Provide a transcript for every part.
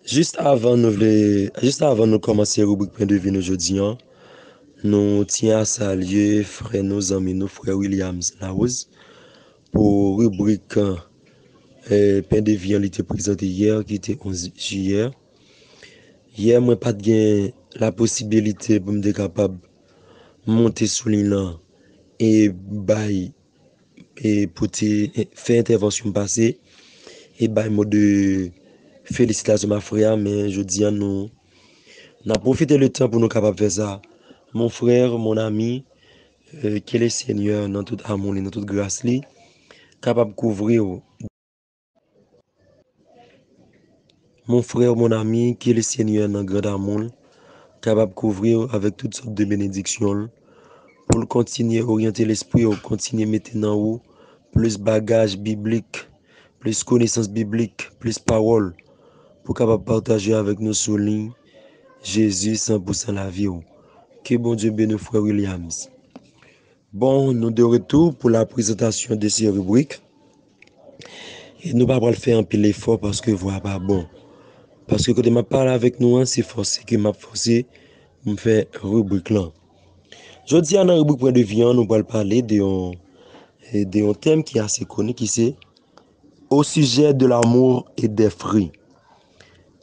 Juste avant nous commencer la rubrique Point de vue aujourd'hui, nous tiens à saluer frère nos amis, nos frères Williams Laos pour rubrique Point de vue qui était présenté hier, qui était 11 juillet. Hier, moi pas de la possibilité pour me capable de monter sous l'île et bail et pour faire intervention passée et bail mot de félicitations ma frère, mais je dis à nous on a profité le temps pour nous capables de faire ça. Mon frère, mon ami, que le Seigneur, dans toute amour et dans toute grâce, capable de couvrir. Mon frère, mon ami, que le Seigneur, dans grand amour, capable de couvrir avec toutes sortes de bénédictions, pour le continuer à orienter l'esprit, pour continuer à mettre dans vous plus bagages bibliques, plus connaissances bibliques, plus paroles, pour capable partager avec nous sur ligne Jésus 100% la vie. Que bon Dieu bénisse frère Williams. Bon, nous de retour pour la présentation de ces rubriques. Et nous ne pouvons pas le faire un peu l'effort parce que voilà pas bon. Parce que quand je parle avec nous, c'est forcé que m'a forcé me faire rubrique là. Je dis dans la rubrique Point de vue, nous allons parler de un thème qui est assez connu, qui c'est au sujet de l'amour et des fruits.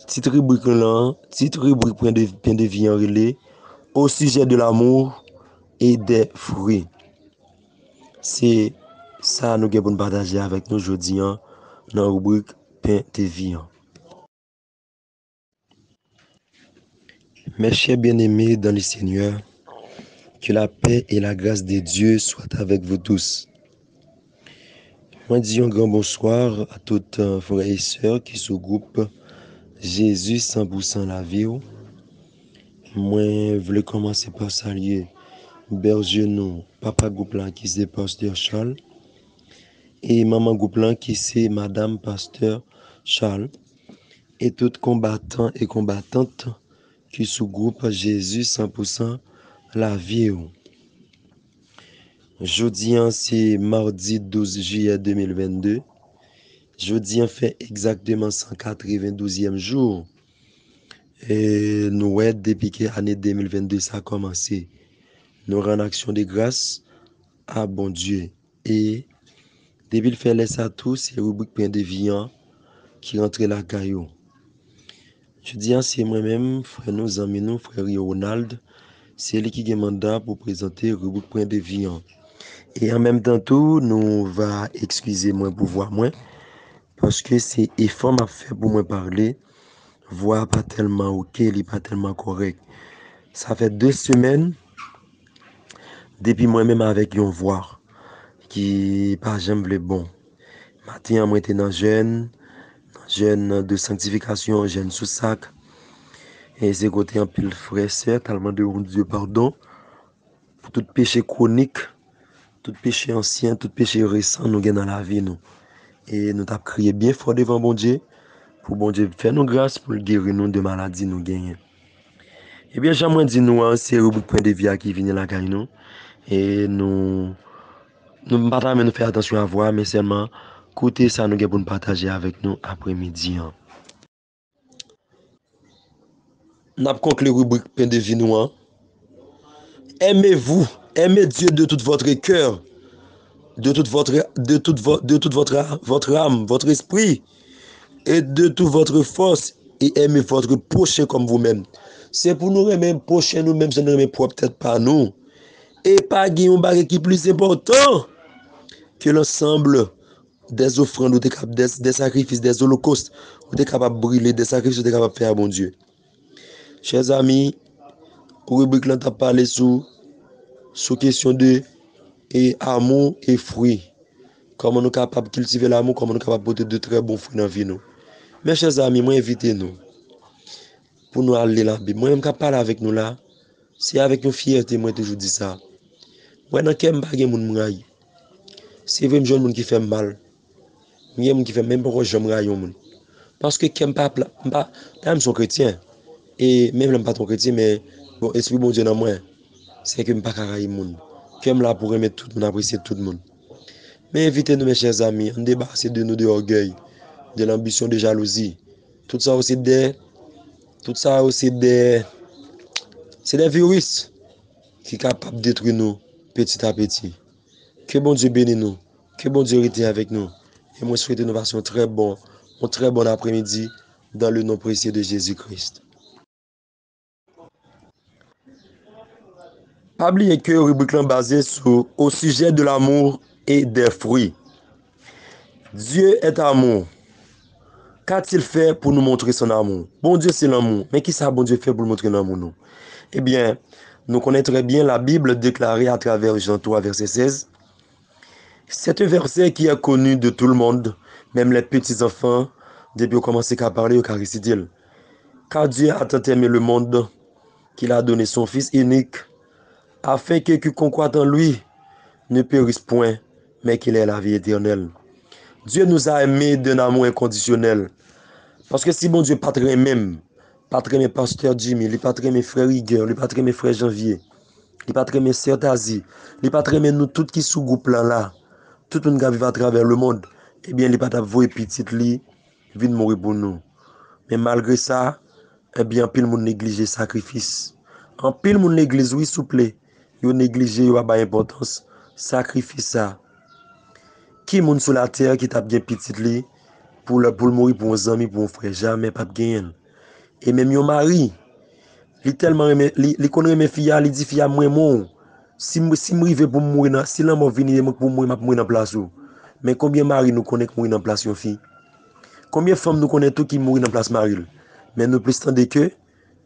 Titre rubrique là, titre rubrique Point de vue relais au sujet de l'amour et des fruits. C'est ça nous avons partager avec nous aujourd'hui dans la rubrique Pain de vie. Mes chers bien-aimés dans le Seigneur, que la paix et la grâce de Dieu soient avec vous tous. Moi dis un grand bonsoir à toutes frères et sœurs qui se groupent Jésus 100% la vie. Moi voulais commencer par saluer berger nous, papa Gouplan qui c'est pasteur Charles et maman Gouplan qui c'est madame pasteur Charles et tous combattants et combattantes qui se groupent Jésus 100% la vie. Jeudi, c'est mardi 12 juillet 2022. Jeudi, fait exactement 192e jour. Et nous, depuis que l'année 2022 ça a commencé, nous rendons action de grâce à bon Dieu. Et depuis le fait ça tout, c'est rubrique Point de vie qui rentre la caillou. Jeudi, c'est moi-même, frère nos amis, nous, frère Ronald, c'est lui qui a mandat pour présenter rubrique Point de vie. Et en même temps tout, nous va excuser moi pour voir moi parce que c'est effort m'a fait pour moi parler, voix pas tellement ok, il est pas tellement correct. Ça fait 2 semaines depuis moi-même avec une voix qui pas jamais bon. Matin moi était dans jeûne de sanctification, jeûne sous sac. Et c'est côté un pile frère sœur, tellement de Dieu pardon pour tout péché chronique, tout péché ancien, tout péché récent nous gagne dans la vie nous. Et nous t'avons crié bien fort devant bon Dieu, pour bon Dieu faire nous grâce pour guérir nous de maladies nous gagner. Eh bien, j'aimerais dire nous, c'est le Point de vie qui vient la caille nous. Et nous ne pas nous faire attention à voir, mais seulement côté ça nous pour nous partager avec nous après-midi. Nous avons conclu la rubrique Point de vie nous. Aimez-vous, aimez Dieu de tout votre cœur, de toute votre âme, votre esprit, et de toute votre force, et aimez votre prochain comme vous-même. C'est pour nous remettre prochain nous-mêmes, c'est nous remettre peut-être pas nous. Et pas un bagage qui est plus important que l'ensemble des offrandes, des sacrifices, des holocaustes, vous êtes capable de brûler, des sacrifices, vous êtes capable de faire à bon Dieu. Chers amis, rubrique là, tu as parlé sur question de amour et fruits. Comment nous sommes capables de cultiver l'amour, comment nous sommes capables de porter de très bons fruits dans la vie. Mes chers amis, moi invitez nous pour nous aller la Bible. Moi, je ne parler avec nous là. C'est avec une fierté, moi toujours dis ça. Moi, dans quel bagage mon raille. C'est vrai, je monde qui fait mal. Il y a des gens qui fait même pas je me raille. Parce que je ne pas son chrétien. Et même pas ton chrétien, mais bon, esprit bon Dieu dans moi. C'est que je ne pas railler monde. Je suis là pour aimer tout le monde, apprécier tout le monde. Mais invitez-nous, mes chers amis, on débarrasse de nous de orgueil, de l'ambition, de jalousie. Tout ça aussi des Tout ça, c'est des virus qui sont capables de détruire nous petit à petit. Que bon Dieu bénisse nous. Que bon Dieu reste avec nous. Et moi, je souhaite nous passer un très bon après-midi dans le nom précieux de Jésus-Christ. Pas oublier que rubrique est basée au sujet de l'amour et des fruits. Dieu est amour. Qu'a-t-il fait pour nous montrer son amour? Bon Dieu, c'est l'amour. Mais qui ça, bon Dieu, fait pour nous montrer l'amour, nous? Eh bien, nous connaissons très bien la Bible déclarée à travers Jean 3, verset 16. C'est un verset qui est connu de tout le monde, même les petits-enfants, depuis qu'on commence à parler au réciter. Car Dieu a tant aimé le monde qu'il a donné son Fils unique, afin que quiconque croit en lui ne périsse point, mais qu'il ait la vie éternelle. Dieu nous a aimés d'un amour inconditionnel. Parce que si bon Dieu pas très même, pas très mes pasteur Jimmy, il pas très mes frères Rigueur, il pas très mes frères Janvier, il pas très mes sœurs Tazi, il pas très nous tout qui sous groupe là, tout le monde qui vit à travers le monde, eh bien il pas t'avouer petite li, vient mourir pour nous. Mais malgré ça, eh bien pile monde néglige sacrifice. En pile monde l'église oui souple, yo négligé yo pas importance, sacrifice ça. Qui monde sur la terre qui t'a bien petite li pour le mourir pour un ami, pour un frère, jamais pas de gagner. Et même yon mari, li tellement li connaît mes filles, li dit fille moi mon. Si m'rive pour mourir si l'amour venir pour mourir dans place ou. Mais combien mari nous connaît qui mourir dans place yon fille? Combien femmes nous connaît tout qui mourir dans place mari? Mais nous plus tande que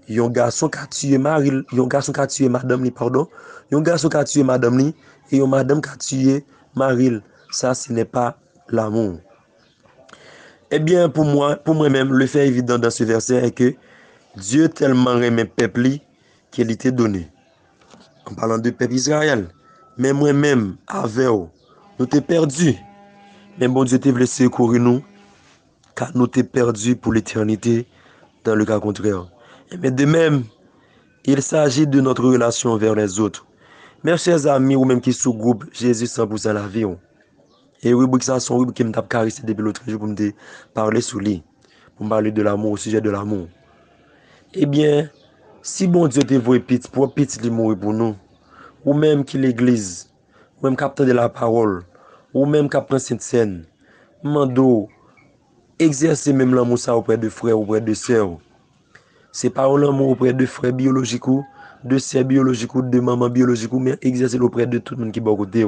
yon garçon qui a tué mari, yon garçon qui a tué madame li pardon, yon garçon qui a tué madame li et yon madame qui a tué mari. Ça ce n'est pas l'amour. Eh bien, pour moi-même, le fait évident dans ce verset est que Dieu tellement aimé le peuple qu'il était donné. En parlant de peuple Israël. Mais moi-même, avec vous, nous t'es perdu. Mais bon Dieu t'a voulu secourir nous, car nous t'es perdu pour l'éternité dans le cas contraire. Mais de même, il s'agit de notre relation vers les autres. Mes chers amis, ou même qui sous-groupe Jésus 100% la vie. Et rubrique ça, son rubrique qui me tape caressé depuis l'autre jour pour me parler sur lui. Pour me parler de l'amour, au sujet de l'amour. Eh bien, si bon Dieu te voit petit, pour petit li mourir pour nous, ou même qui l'église, ou même capteur de la parole, ou même qui prend cette scène, mando, exercer même l'amour ça auprès de frères, auprès de sœurs. C'est pas l'amour auprès de frères biologiques ou de sœurs biologiques ou de maman biologique, mais exercer auprès de tout le monde qui est à côté.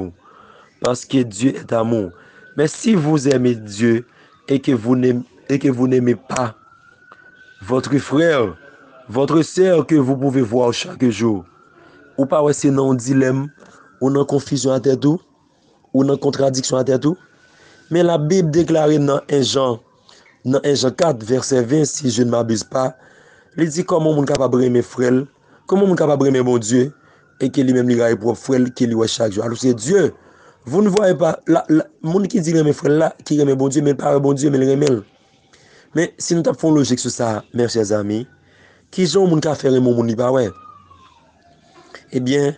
Parce que Dieu est amour. Mais si vous aimez Dieu et que vous n'aimez pas votre frère, votre sœur que vous pouvez voir chaque jour, ou pas c'est dans un dilemme, ou dans confusion à tête tout, ou dans contradiction à tête tout. Mais la Bible déclare dans 1 Jean 4, verset 20, si je ne m'abuse pas, il dit comment on est capable d'aimer frère, comment on est capable d'aimer mon Dieu, et que lui-même il a pour frère qu'il lui chaque jour. Alors c'est Dieu. Vous ne voyez pas, le monde qui dit mes frères là, qui aime bon Dieu, mais pas bon Dieu, mais le remel. Mais si nous avons logique sur ça, mes chers amis, qui sont les gens qui fait mon monde, pas ouais. Eh bien,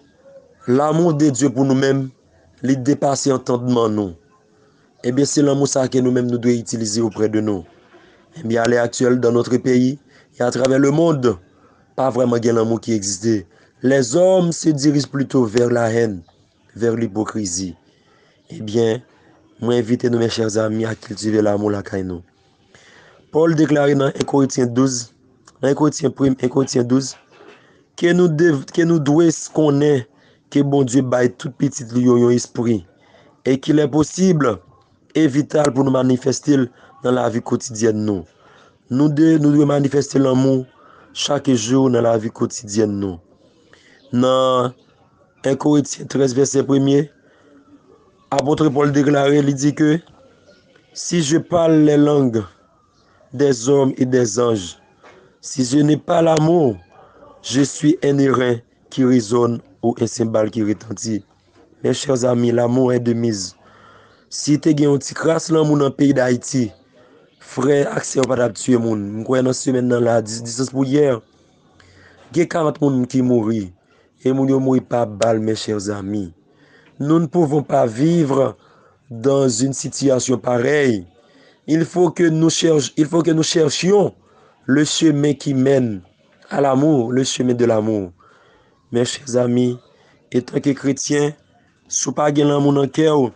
l'amour de Dieu pour nous-mêmes, il dépasse entendement nous. Eh bien, c'est l'amour ça que nous-mêmes nous devons utiliser auprès de nous. Eh bien, à l'heure actuelle, dans notre pays et à travers le monde, pas vraiment l'amour qui existait. Les hommes se dirigent plutôt vers la haine, vers l'hypocrisie. Eh bien, moi invite nous, mes chers amis, à cultiver l'amour la nous. Paul déclare dans 1 Corinthiens 12, que nous devons connaître que bon Dieu baille tout petit lion esprit et qu'il est possible et vital pour nous manifester dans la vie quotidienne nous. Nous devons manifester l'amour chaque jour dans la vie quotidienne nous. Dans 1 Corinthiens 13, verset 1er, apôtre Paul déclare, il dit que si je parle les langues des hommes et des anges, si je n'ai pas l'amour, je suis un airain qui résonne ou un cymbale qui retentit. Mes chers amis, l'amour est de mise. Si tu as un petit crasse l'amour dans le pays d'Haïti, frère, accès pas tuer moun. Je dans semaine dans la distance pour hier. Il y a 40 personnes qui mourent. Et moun yo mouri pas balle, mes chers amis. Nous ne pouvons pas vivre dans une situation pareille. Il faut que nous cherchions le chemin qui mène à l'amour, le chemin de l'amour. Mes chers amis, étant que chrétien, sou pas gen l'amour dans cœur,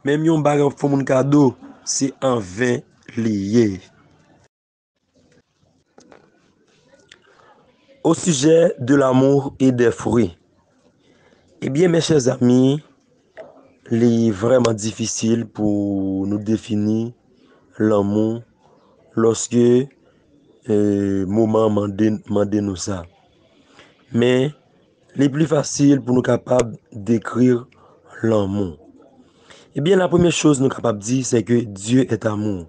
même yon bagay fò moun cadeau, c'est en vain lié. Au sujet de l'amour et des fruits, eh bien, mes chers amis, il est vraiment difficile pour nous définir l'amour lorsque moment mande nous ça. Mais les plus facile pour nous capables d'écrire l'amour. Eh bien, la première chose nous capables de dire, c'est que Dieu est amour.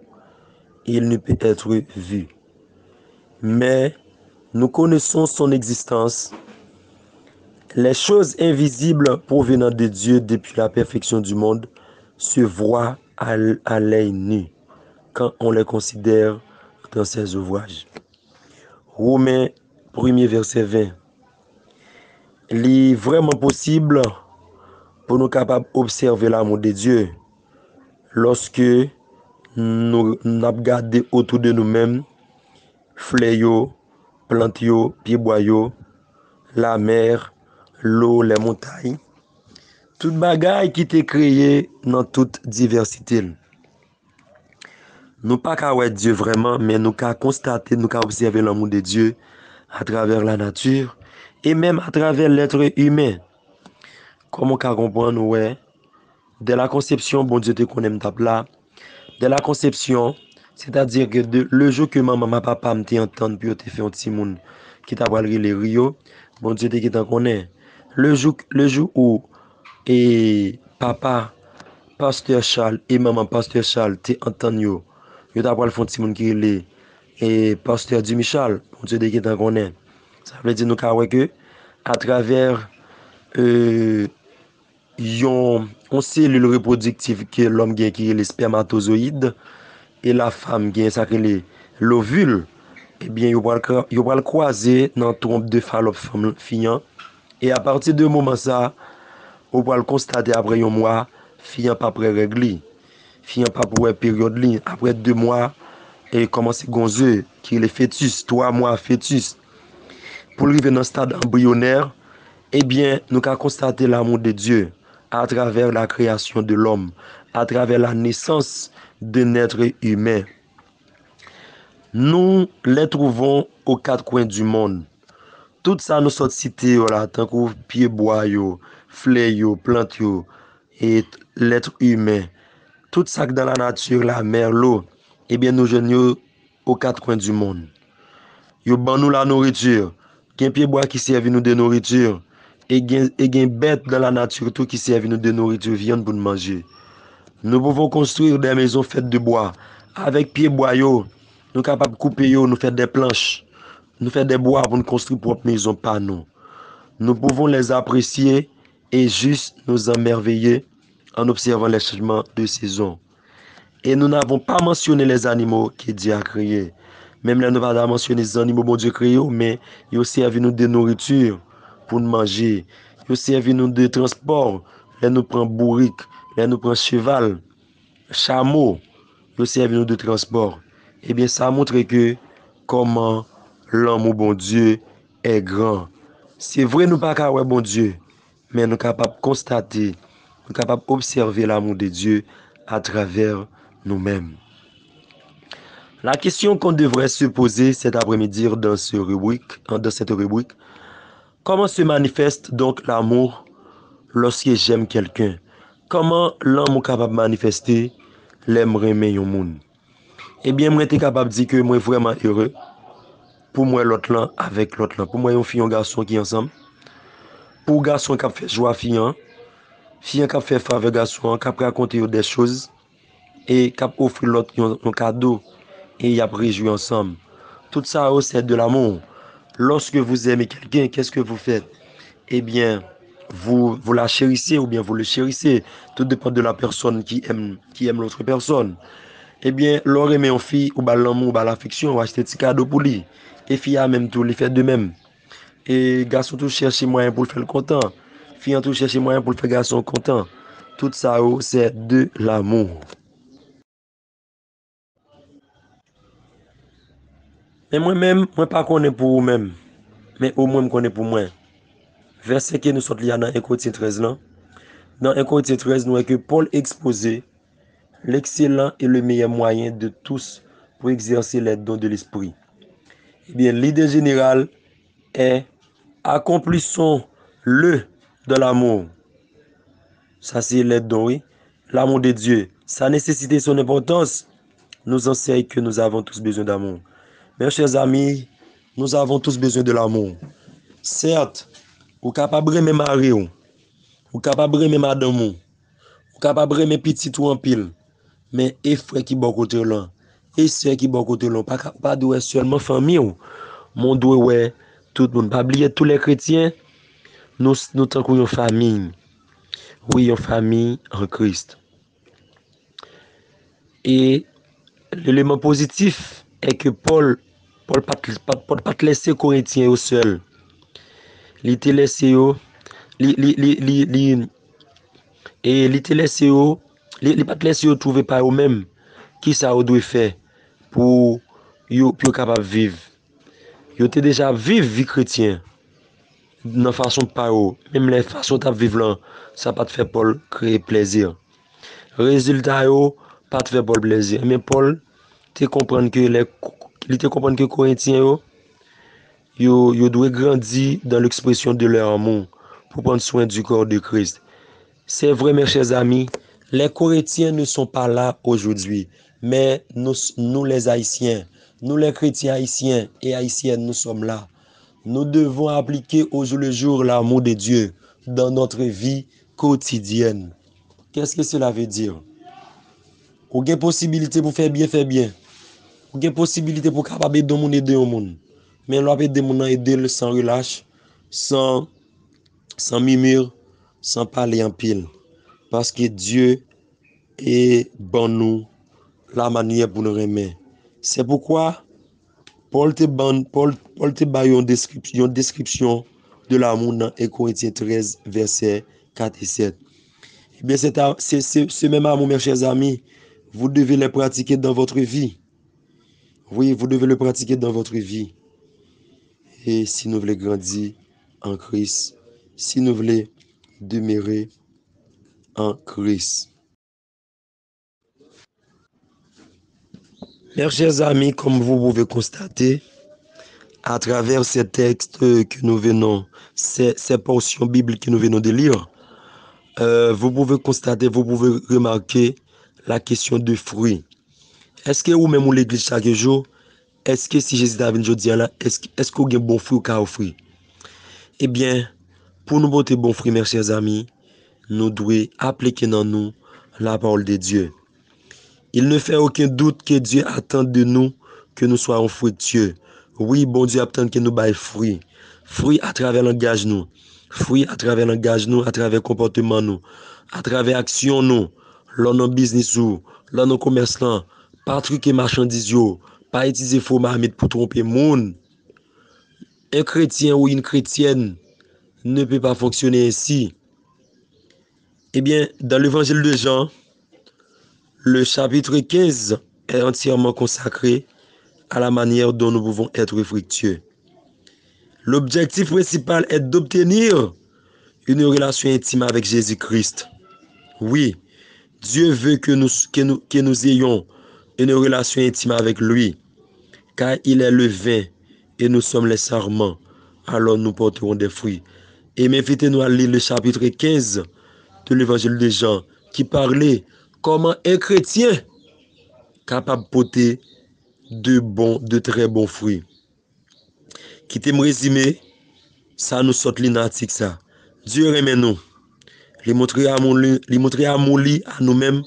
Il ne peut être vu. Mais nous connaissons son existence. Les choses invisibles provenant de Dieu depuis la perfection du monde se voient à l'œil nu quand on les considère dans ses ouvrages. Romains 1er verset 20. Il est vraiment possible pour nous capables d'observer l'amour de Dieu lorsque nous avons regardé autour de nous-mêmes, fleurs, plantes, pieds-bois, la mer, l'eau, les montagnes, toute bagaille qui était créée dans toute diversité. Nous pas qu'à voir Dieu vraiment, mais nous qu'à constater, nous qu'à observer l'amour de Dieu à travers la nature et même à travers l'être humain. Comment qu'à comprendre, ouais, dès la conception, bon Dieu te connaît là. Dès la conception, c'est-à-dire que le jour que maman, ma papa me t'entendre puis te fait un petit monde qui t'a parlé les Rio, bon Dieu te qui t'en connaît. Le jour où et papa Pasteur Charles et maman Pasteur Charles te entendre yo t'a parlé font petit monde qui est et Pasteur du Michel, bon Dieu te qui t'en connaît. Ça veut dire nous que à travers yon cellule reproductive que l'homme gagne qui est les spermatozoïdes et la femme gagne ça que l'ovule, eh bien yo va le croiser dans trompe de Fallopian fiant et à partir de moment ça on va le constater après un mois fiant pas près régler fiant pas pour période li après 2 mois et commencer gonzeux qui est le fœtus 3 mois fœtus pour arriver dans le stade embryonnaire. Eh bien, nous avons constaté l'amour de Dieu à travers la création de l'homme, à travers la naissance d'un être humain. Nous les trouvons aux 4 coins du monde. Tout ça nous sont cités là, tant que pieds bois, fleurs, plantes et l'être humain. Tout ça dans la nature, la mer, l'eau, eh bien, nous jeunes aux 4 coins du monde. Yo ban nous la nourriture. Gen pied bois qui servent nous de nourriture. Et gen bête dans la nature tout qui servent nous de nourriture, viande pour nous manger. Nous pouvons construire des maisons faites de bois. Avec pied bois, nous sommes capables de couper, nous faire des planches. Nous faire des bois pour nous construire propre maison par nous. Nous pouvons les apprécier et juste nous émerveiller en observant les changements de saison. Et nous n'avons pas mentionné les animaux que Dieu a créés. Même là, nous n'avons pas mentionné les animaux que Dieu a créés, mais ils ont servi nous de nourriture pour nous manger. Ils ont servi nous de transport. Là, nous prenons bourrique, là, nous prenons cheval, chameau. Ils ont servi nous de transport. Eh bien, ça montre que comment l'amour bon Dieu est grand. C'est vrai, nous ne pouvons pas voir bon Dieu, mais nous sommes capables de constater, nous sommes capables d'observer l'amour de Dieu à travers nous-mêmes. La question qu'on devrait se poser cet après-midi dans cette rubrique, comment se manifeste donc l'amour lorsque j'aime quelqu'un? Comment l'amour est capable de manifester l'aimer un monde? Eh bien, moi, je suis capable de dire que moi, vraiment heureux pour moi, l'autre là, avec l'autre là. Pour moi, un fille et un garçon qui ensemble. Pour garçon qui fait joie fille qui fait faveur garçon, qui raconter des choses et qui offrir l'autre un cadeau et y a réjoui ensemble. Tout ça, c'est de l'amour. Lorsque vous aimez quelqu'un, qu'est-ce que vous faites? Eh bien, vous la chérissez ou bien vous le chérissez. Tout dépend de la personne qui aime l'autre personne. Eh bien, l'on aime une fille ou l'amour ou l'affection, on va acheter des cadeaux pour lui. Et fille a même tout, les fait de même. Et garçon tout cherche moyen pour le faire content. Fille tout cherche moyen pour le faire garçon content. Tout ça, c'est de l'amour. Mais moi-même, moi pas connais pour vous-même, mais au moins me connais pour moi. Verset que nous sommes liés dans 1 Corinthiens 13 là. Dans 1 Corinthiens 13, nous voyons que Paul exposait l'excellent et le meilleur moyen de tous pour exercer les dons de l'esprit. Eh bien, l'idée générale est accomplissons-le de l'amour. Ça, c'est les dons, oui. L'amour de Dieu, sa nécessité, son importance, nous enseigne que nous avons tous besoin d'amour. Mes chers amis, nous avons tous besoin de l'amour. Certes, ou capable de même mari ou capable de même madame ou capable de même petit ou en pile, mais et frère qui bon côté là, et sœur qui bon côté là, pas de seulement famille ou, mon doit ouais tout le monde. Pas oublier tous les chrétiens, nous tant une famille. Oui, une famille en Christ. Et l'élément positif est que Paul pas laisser Corinthiens au seul. Il te laissé au et il te laissé au il pas laissé au trouver par eux-mêmes qui ça doit faire pour pour capable vivre. Yo te déjà vivre vie chrétien dans façon par eux, même les façons de vivre là, ça pas te fait Paul créer plaisir. Résultat yo pas te fait Paul plaisir, mais Paul te comprendre que il te comprendre que Corinthiens yo doit grandir dans l'expression de leur amour pour prendre soin du corps de Christ. C'est vrai, mes chers amis, les Corinthiens ne sont pas là aujourd'hui, mais nous les Haïtiens, nous les chrétiens haïtiens et haïtiennes, nous sommes là. Nous devons appliquer au jour le jour l'amour de Dieu dans notre vie quotidienne. Qu'est-ce que cela veut dire? Ou gen possibilité pour faire bien, faire bien. Ou gen possibilité pour capable aider moun aider au monde. Mais l'on aider moun aider sans relâche, sans murmure, sans parler en pile. Parce que Dieu est bon nous la manière pour nous remettre. C'est pourquoi Paul te ba une description de l'amour dans 1 Corinthiens 13, versets 4 et 7. Eh bien, ce même amour, mes chers amis, vous devez le pratiquer dans votre vie. Oui, vous devez le pratiquer dans votre vie. Et si nous voulons grandir en Christ, si nous voulons demeurer en Christ. Mes chers amis, comme vous pouvez constater, à travers ces textes que nous venons, ces portions bibliques que nous venons de lire, vous pouvez constater, vous pouvez remarquer la question de fruits. Est-ce que vous même l'église chaque jour, est-ce que si Jésus d'Avin aujourd'hui là, est-ce que vous avez bon fruit ou pas fruit? Eh bien, pour nous porter bon fruit, mes chers amis, nous devons appliquer dans nous la parole de Dieu. Il ne fait aucun doute que Dieu attend de nous que nous soyons fructueux. Oui, bon Dieu attend que nous baillons fruit. Fruit à travers langage nous. Fruit à travers langage nous, à travers comportement nous, à travers action nous. Là dans business ou, là dans commerce là, pas truquer marchandises yo, pas utiliser faux marmite pour tromper monde. Un chrétien ou une chrétienne ne peut pas fonctionner ainsi. Eh bien, dans l'évangile de Jean, le chapitre 15 est entièrement consacré à la manière dont nous pouvons être fructueux. L'objectif principal est d'obtenir une relation intime avec Jésus-Christ. Oui, Dieu veut que nous ayons une relation intime avec lui, car il est le vin et nous sommes les sarments, alors nous porterons des fruits. Et m'invitez-nous à lire le chapitre 15 de l'évangile de Jean, qui parlait comment un chrétien capable de porter de très bons fruits. Qui t'aime résumer, ça nous sort l'inatique ça. Dieu remet nous. Il montrer à nous-mêmes.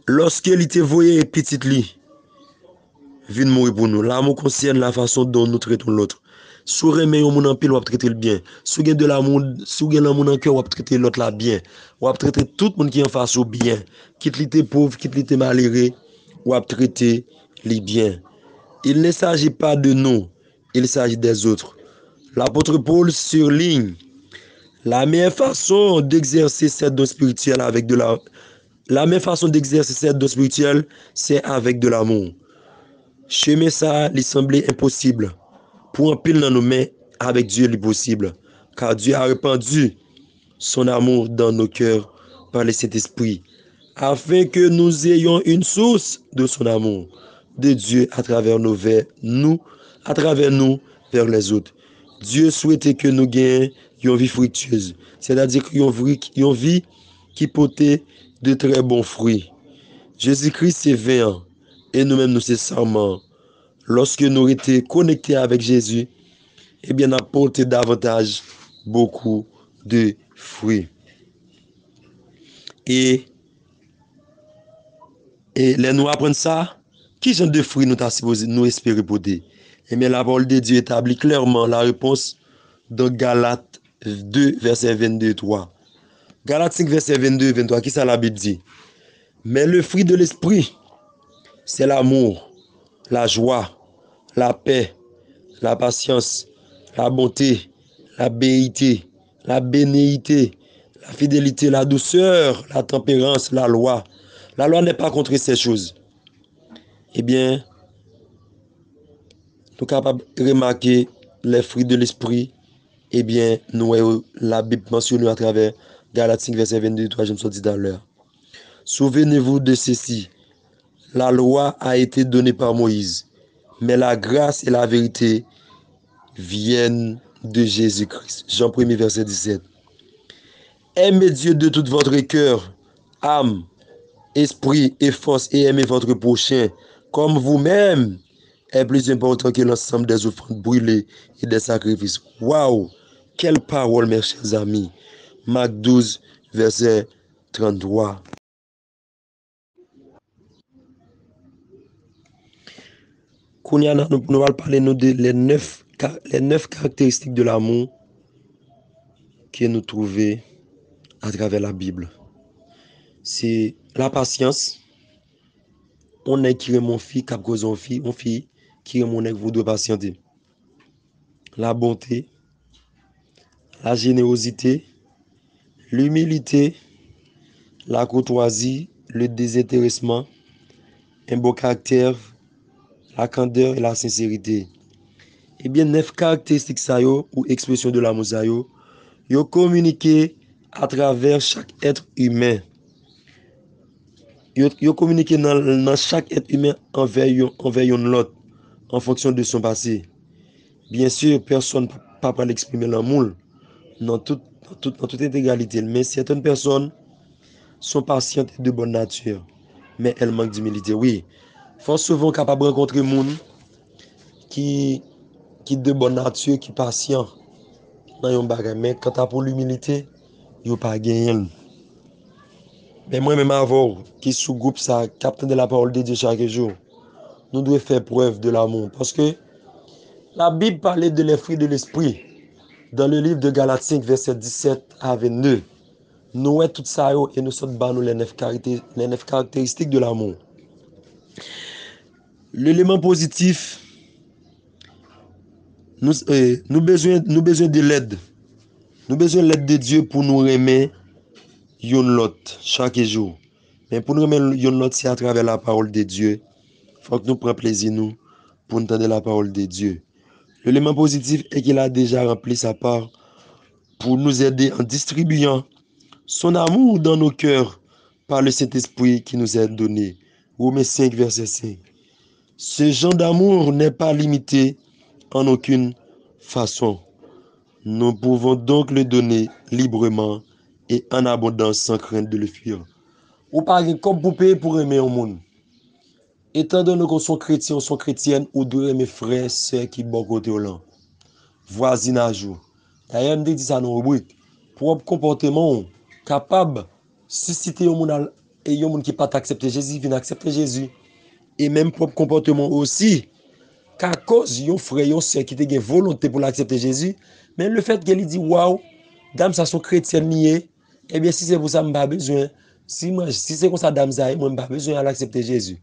Lorsque il te voyé petit li, vient mourir pour nous. L'amour concerne la façon dont nous traitons l'autre. Si vous remet un monde en pile, vous traiter le bien. Si vous avez de l'amour, si vous avez l'amour en cœur, vous traiter l'autre là bien. Vous traiter tout le monde qui est en face au bien. Quitte l'été pauvre, quitte l'été malheureux, vous traiter les bien. Il ne s'agit pas de nous, il s'agit des autres. L'apôtre Paul surligne la meilleure façon d'exercer cette don spirituelle avec de la meilleure façon d'exercer cette don spirituelle, c'est avec de l'amour. Chemin ça lui semblait impossible. Pour un pile dans nos mains, avec Dieu, il est possible. Car Dieu a répandu son amour dans nos cœurs par le Saint-Esprit, afin que nous ayons une source de son amour, de Dieu à travers à travers nous vers les autres. Dieu souhaitait que nous gagnions une vie fructueuse, c'est-à-dire une vie qui portait de très bons fruits. Jésus-Christ c'est vain et nous-mêmes nous c'est serment. Lorsque nous étions connectés avec Jésus, eh bien, apporter davantage beaucoup de fruits. Et, les nous apprendre ça, qui genre de fruits nous t'a supposé nous espérer porter? Eh bien, la parole de Dieu établit clairement la réponse dans Galates 2, verset 22-3. Galates 5, verset 22-23, qui ça la Bible dit? Mais le fruit de l'esprit, c'est l'amour, la joie, la paix, la patience, la bonté, la béité, la bénéité, la fidélité, la douceur, la tempérance, la loi. La loi n'est pas contre ces choses. Eh bien, nous sommes capables de remarquer les fruits de l'esprit. Eh bien, nous, la Bible mentionne à travers Galates 5, verset 22, 3, je me suis dit tout à l'heure. Souvenez-vous de ceci. La loi a été donnée par Moïse, mais la grâce et la vérité viennent de Jésus-Christ. Jean 1er, verset 17. Aimez Dieu de tout votre cœur, âme, esprit et force, et aimez votre prochain comme vous-même est plus important que l'ensemble des offrandes brûlées et des sacrifices. Waouh! Quelle parole, mes chers amis. Marc 12, verset 33. Kounia, nous allons parler de les neuf caractéristiques de l'amour que nous trouvons à travers la Bible. C'est la patience. On est qui est mon fille, cap cause mon fille, qui est mon nègre, vous devez patienter. La bonté, la générosité, l'humilité, la courtoisie, le désintéressement, un beau caractère, la candeur et la sincérité. Eh bien, 9 caractéristiques ça yo, ou expression de l'amour ça yo communiqué à travers chaque être humain. Yo communiqué dans chaque être humain envers l'autre en fonction de son passé. Bien sûr, personne ne peut pas l'exprimer l'amour dans toute intégralité, mais certaines personnes sont patientes et de bonne nature, mais elles manquent d'humilité. Oui, il faut souvent capable de rencontrer des gens qui de bonne nature, qui patient dans yon bagay, mais quand tu as pour l'humilité, yo pas gagné. Mais moi-même avant, qui sous groupe ça, capte de la parole de Dieu chaque jour, nous devons faire preuve de l'amour. Parce que la Bible parlait de les fruits de l'esprit. Dans le livre de Galates 5, verset 17 à 22, nous voyons tout ça et nous sommes dans les 9 caractéristiques de l'amour. L'élément positif, nous besoin de l'aide. Nous besoin de l'aide de Dieu pour nous aimer yon l'autre chaque jour. Mais pour nous aimer yon l'autre, c'est à travers la parole de Dieu. Il faut que nous prenions plaisir nous pour entendre la parole de Dieu. L'élément positif est qu'il a déjà rempli sa part pour nous aider en distribuant son amour dans nos cœurs par le Saint-Esprit qui nous est donné. Romains 5, verset 5. Ce genre d'amour n'est pas limité en aucune façon. Nous pouvons donc le donner librement et en abondance sans crainte de le fuir. Ou pas comme pour payer pour aimer au monde. Étant donné qu'on sont chrétiens ou sont chrétiennes, ou doivent aimer frères, sœurs qui bon côté au là. Voisinage. D'ailleurs, on dit ça dans la rubrique. Propre comportement capable susciter un monde et un monde qui pas accepter Jésus, vient accepter Jésus. Et même propre comportement aussi. Qu'à cause yon frère, yon sœur qui te une volonté pour l'accepter Jésus, mais le fait qu'elle dit waouh, dame ça sont chrétienne nié, eh bien si c'est pour ça m'pas besoin, si c'est comme ça dame ça, moi m'pas besoin d'accepter Jésus.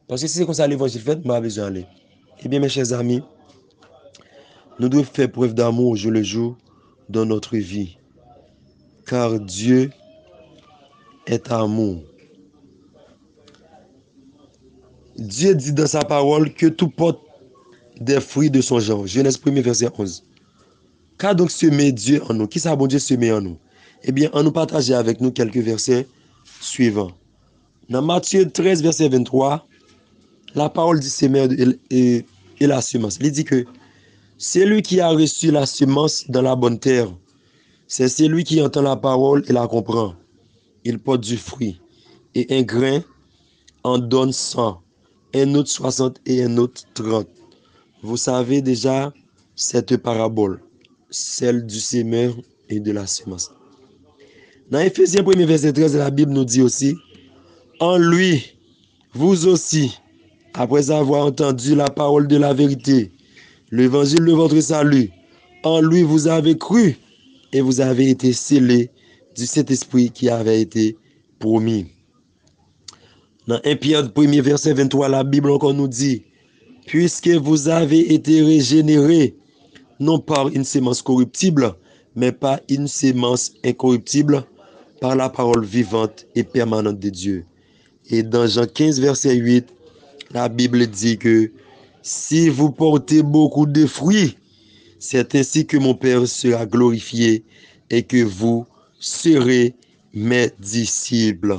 Parce que si c'est comme ça l'évangile fait, m'pas besoin aller. Eh bien mes chers amis, nous devons faire preuve d'amour au jour le jour dans notre vie. Car Dieu est amour. Dieu dit dans sa parole que tout porte des fruits de son genre. Genèse 1er, verset 11. Qu'a donc semé Dieu en nous? Qui ça bon Dieu semé en nous? Eh bien, on nous partager avec nous quelques versets suivants. Dans Matthieu 13, verset 23, la parole dit semer et la semence. Il dit que celui qui a reçu la semence dans la bonne terre, c'est celui qui entend la parole et la comprend. Il porte du fruit. Et un grain en donne 100, un autre 60 et un autre 30. Vous savez déjà cette parabole, celle du semeur et de la semence. Dans Éphésiens 1er verset 13, la Bible nous dit aussi, en lui, vous aussi, après avoir entendu la parole de la vérité, l'évangile de votre salut, en lui vous avez cru et vous avez été scellés du Saint-Esprit qui avait été promis. Dans 1 Pierre 1er verset 23, la Bible encore nous dit, puisque vous avez été régénérés, non par une sémence corruptible, mais par une sémence incorruptible, par la parole vivante et permanente de Dieu. Et dans Jean 15, verset 8, la Bible dit que si vous portez beaucoup de fruits, c'est ainsi que mon Père sera glorifié et que vous serez mes disciples.